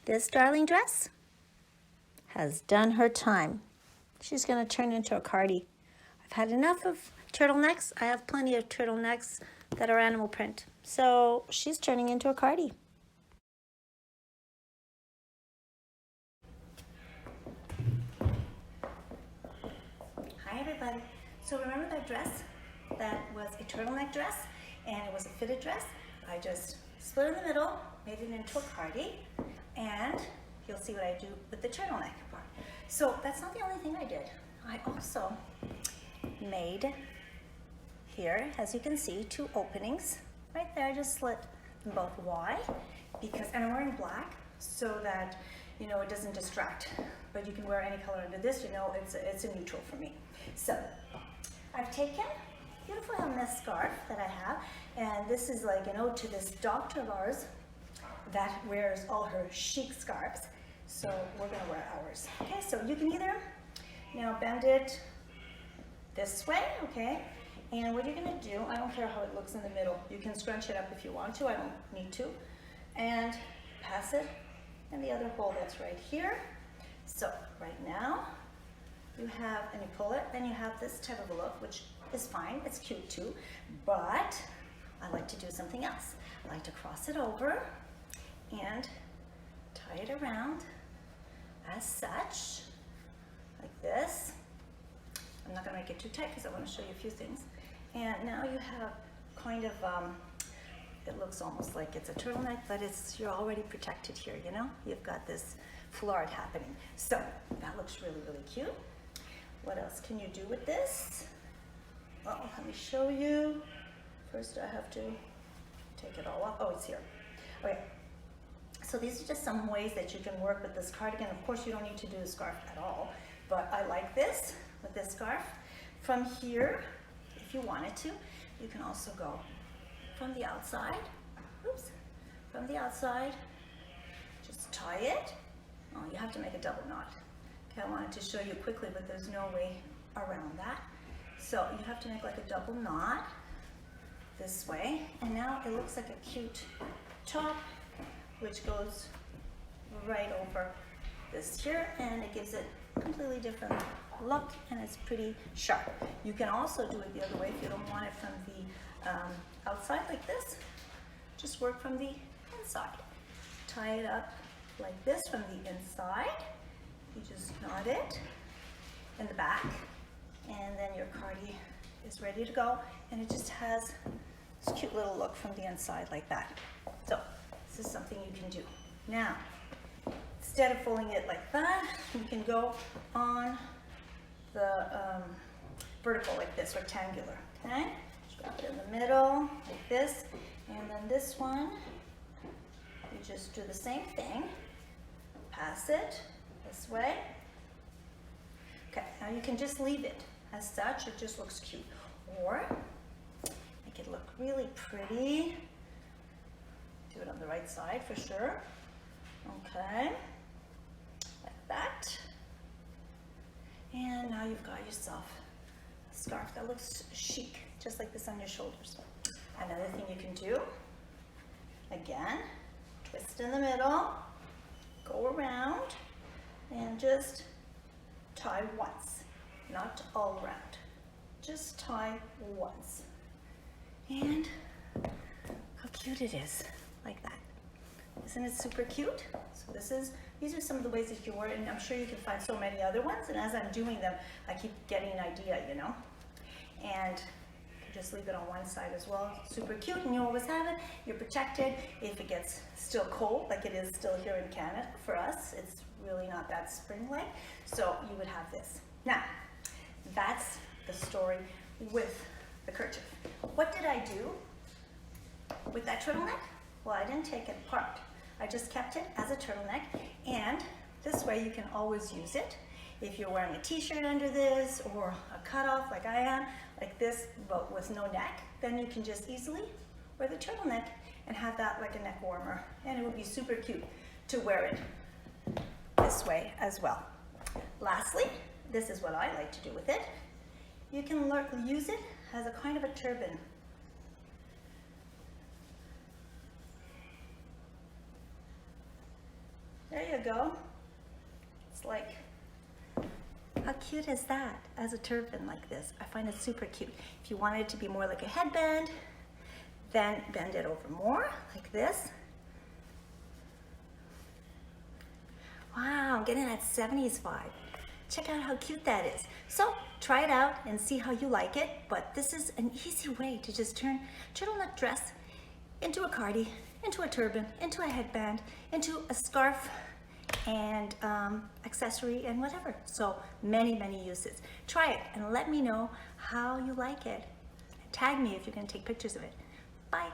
This darling dress has done her time. She's going to turn into a Cardi. I've had enough of turtlenecks. I have plenty of turtlenecks that are animal print. So she's turning into a Cardi. Hi everybody. So remember that dress that was a turtleneck dress and it was a fitted dress? I just split in the middle, made it into a Cardi, and you'll see what I do with the turtleneck part. So that's not the only thing I did. I also made here, as you can see, 2 openings right there. I just slit them both. Why? Because, and I'm wearing black so that, you know, it doesn't distract, but you can wear any color under this, you know, it's a neutral for me. So I've taken beautiful Hermes scarf that I have, and this is like an ode to this doctor of ours that wears all her chic scarves. So we're gonna wear ours. Okay, so you can either now bend it this way, okay? And what you're gonna do, I don't care how it looks in the middle. You can scrunch it up if you want to, I don't need to. And pass it in the other hole that's right here. So right now, you have, and you pull it, then you have this type of a look, which is fine, it's cute too, but I like to do something else. I like to cross it over and tie it around as such, like this. I'm not gonna make it too tight because I want to show you a few things. And now you have kind of, it looks almost like it's a turtleneck, but you're already protected here, you know? You've got this foulard happening. So that looks really, really cute. What else can you do with this? Oh, let me show you. First I have to take it all off. Oh, it's here. Okay. So these are just some ways that you can work with this cardigan. Of course, you don't need to do a scarf at all, but I like this with this scarf. From here, if you wanted to, you can also go from the outside. Oops. From the outside, just tie it. Oh, you have to make a double knot. Okay, I wanted to show you quickly, but there's no way around that. So you have to make like a double knot this way, and now it looks like a cute top, which goes right over this here, and it gives it a completely different look, and it's pretty sharp. You can also do it the other way if you don't want it from the outside like this. Just work from the inside. Tie it up like this from the inside. You just knot it in the back, and then your Cardi is ready to go, and it just has this cute little look from the inside like that. So this is something you can do. Now, instead of folding it like that, you can go on the vertical like this, rectangular, okay? Just wrap it in the middle like this, and then this one, you just do the same thing. Pass it this way. Okay, now you can just leave it as such, it just looks cute. Or make it look really pretty. Do it on the right side for sure. Okay, like that. And now you've got yourself a scarf that looks chic, just like this on your shoulders. Another thing you can do, again, twist in the middle, go around, and just tie once, not all around. Just tie once. And how cute it is, like that. Isn't it super cute? So these are some of the ways that you wear it, and I'm sure you can find so many other ones, and as I'm doing them, I keep getting an idea, you know? And just leave it on one side as well. Super cute, and you always have it. You're protected if it gets still cold, like it is still here in Canada. For us, it's really not that spring-like, so you would have this. Now, that's the story with the kerchief. What did I do with that turtleneck? Well, I didn't take it apart. I just kept it as a turtleneck, and this way you can always use it. If you're wearing a t-shirt under this, or a cutoff like I am, like this, but with no neck, then you can just easily wear the turtleneck and have that like a neck warmer. And it would be super cute to wear it this way as well. Lastly, this is what I like to do with it. You can use it as a kind of a turban. There go. It's like, how cute is that as a turban like this? I find it super cute. If you want it to be more like a headband, then bend it over more like this. Wow, I'm getting that 70s vibe. Check out how cute that is. So try it out and see how you like it, but this is an easy way to just turn turtleneck dress into a cardi, into a turban, into a headband, into a scarf, and accessory and whatever. So many, many uses. Try it and let me know how you like it. Tag me if you can take pictures of it. Bye.